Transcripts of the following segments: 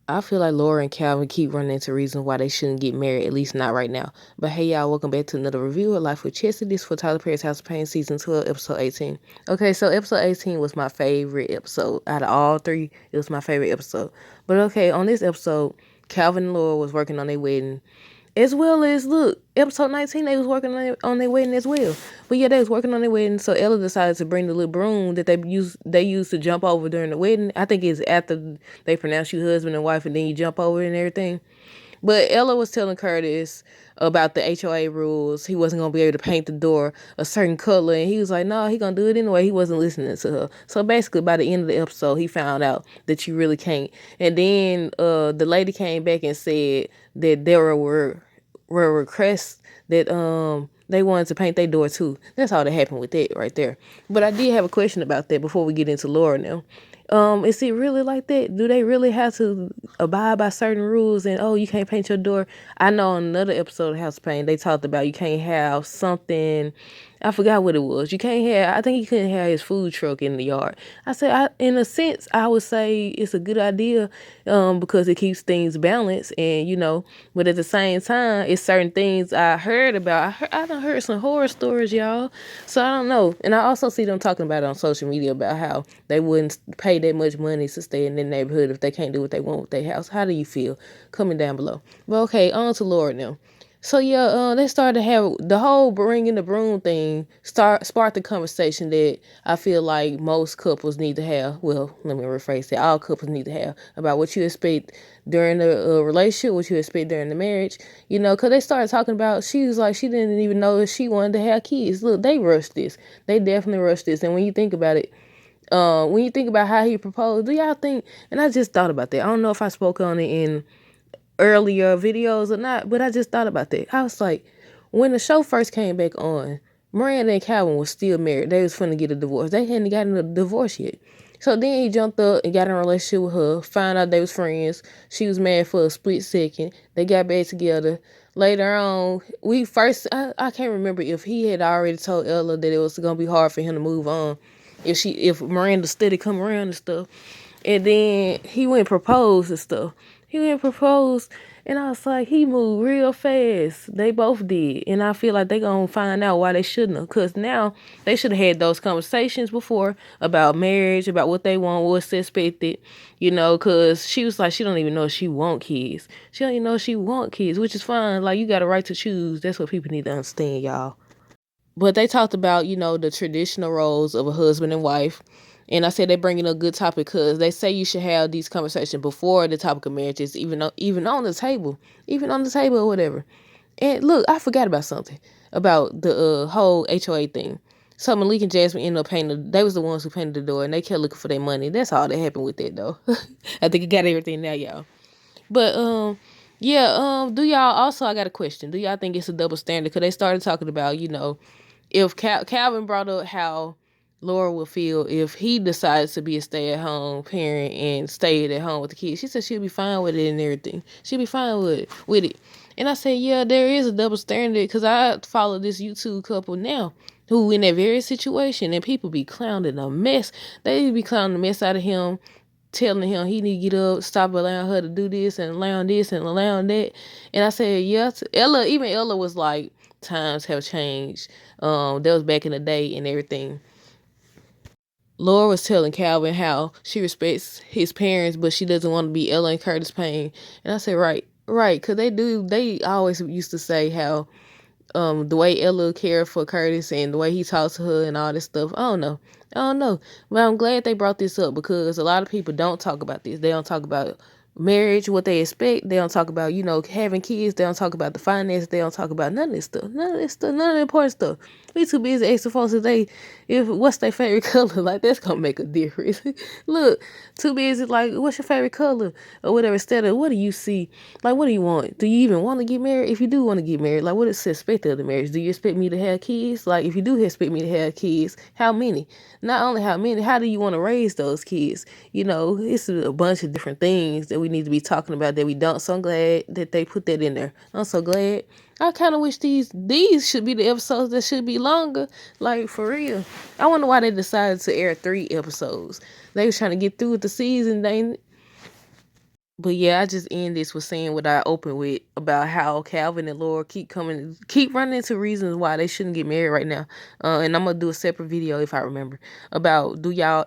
I feel like Laura and Calvin keep running into reasons why they shouldn't get married, at least not right now. But hey, y'all, welcome back to another review of Life with Chessie. This for Tyler Perry's House of Pain, Season 12, Episode 18. Okay, so Episode 18 was my favorite episode. Out of all three, it was my favorite episode. But okay, on this episode, Calvin and Laura was working on their wedding. As well as, look, episode 19, they was working on their wedding as well. But yeah, they was working on their wedding, so Ella decided to bring the little broom that they used to jump over during the wedding. I think it's after they pronounce you husband and wife and then you jump over and everything. But Ella was telling Curtis about the HOA rules. He wasn't going to be able to paint the door a certain color. And he was like, no, he going to do it anyway. He wasn't listening to her. So basically, by the end of the episode, he found out that you really can't. And then the lady came back and said that there were requests that they wanted to paint their door too. That's all that happened with that right there. But I did have a question about that before we get into Laura now. Is it really like that? Do they really have to abide by certain rules and you can't paint your door? I know on another episode of House of Pain they talked about you can't have something. I forgot what it was. You can't have. I think he couldn't have his food truck in the yard. I said, in a sense, I would say it's a good idea, because it keeps things balanced, and But at the same time, it's certain things I heard about. I done heard some horror stories, y'all. So I don't know. And I also see them talking about it on social media about how they wouldn't pay that much money to stay in their neighborhood if they can't do what they want with their house. How do you feel? Comment down below. But okay, on to Laura now. So yeah, they started to have the whole bringing the broom thing sparked the conversation that I feel like most couples need to have. Well, let me rephrase that: all couples need to have about what you expect during the relationship, what you expect during the marriage. Because they started talking about. She was like, she didn't even know if she wanted to have kids. Look, they rushed this. They definitely rushed this. And when you think about it, when you think about how he proposed, do y'all think? And I just thought about that. I don't know if I spoke on it in earlier videos or not, but I just thought about that. I was like, when the show first came back on, Miranda and Calvin was still married. They was finna get a divorce. They hadn't gotten a divorce yet. So then he jumped up and got in a relationship with her, found out they was friends. She was mad for a split second. They got back together. Later on, I can't remember if he had already told Ella that it was gonna be hard for him to move on if Miranda steady come around and stuff. And then he went and proposed and stuff. He went and proposed, and I was like, he moved real fast. They both did. And I feel like they gonna find out why they shouldn't have. Because now they should have had those conversations before about marriage, about what they want, what's expected, because she was like, she don't even know if she want kids. She don't even know if she want kids, which is fine. Like, you got a right to choose. That's what people need to understand, y'all. But they talked about, the traditional roles of a husband and wife. And I said they bring in a good topic because they say you should have these conversations before the topic of marriage is even on the table, or whatever. And look, I forgot about something about the whole HOA thing. So Malik and Jasmine ended up painting. They was the ones who painted the door, and they kept looking for their money. That's all that happened with that, though. I think I got everything now, y'all. But yeah. Do y'all also? I got a question. Do y'all think it's a double standard? Because they started talking about, if Calvin brought up how Laura would feel if he decides to be a stay-at-home parent and stayed at home with the kids. She said she'll be fine with it and everything. She'll be fine with it. And I said, yeah, there is a double standard because I follow this YouTube couple now who in that very situation, and people be clowning a mess. They be clowning the mess out of him, telling him he need to get up, stop allowing her to do this and allowing this and allowing that. And I said, yeah. Even Ella was like, times have changed. That was back in the day and everything. Laura was telling Calvin how she respects his parents, but she doesn't want to be Ella and Curtis Payne. And I said, right, because they always used to say how the way Ella cared for Curtis and the way he talked to her and all this stuff. I don't know. But I'm glad they brought this up because a lot of people don't talk about this. They don't talk about marriage, what they expect. They don't talk about, having kids. They don't talk about the finances. They don't talk about none of this stuff. None of the important stuff. We too busy asking folks if what's their favorite color. Like, that's gonna make a difference. Look, too busy like, what's your favorite color or whatever, instead of what do you see? Like, what do you want? Do you even want to get married? If you do want to get married, like, what is expected of the marriage? Do you expect me to have kids? Like, if you do expect me to have kids, how many? Not only how many, how do you want to raise those kids? It's a bunch of different things that we need to be talking about that we don't. So I'm glad that they put that in there. I'm so glad. I kind of wish these should be the episodes that should be longer. Like, for real. I wonder why they decided to air 3 episodes. They was trying to get through with the season. But yeah, I just end this with saying what I opened with about how Calvin and Laura keep running into reasons why they shouldn't get married right now. And I'm gonna do a separate video if I remember about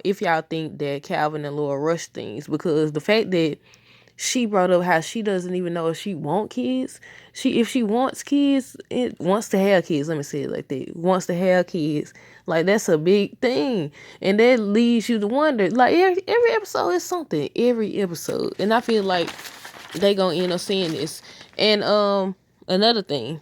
if y'all think that Calvin and Laura rush things, because the fact that she brought up how she doesn't even know if she want kids. If she wants kids, it wants to have kids. Let me say it like that. Wants to have kids. Like, that's a big thing. And that leads you to wonder. Like, every episode is something. Every episode. And I feel like they gonna end up seeing this. And another thing.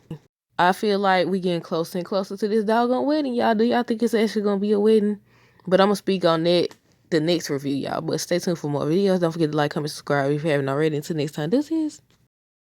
I feel like we getting closer and closer to this doggone wedding, y'all. Do y'all think it's actually gonna be a wedding? But I'm gonna speak on that the next review, y'all. But stay tuned for more videos. Don't forget to like, comment, subscribe if you haven't already. Until next time, this is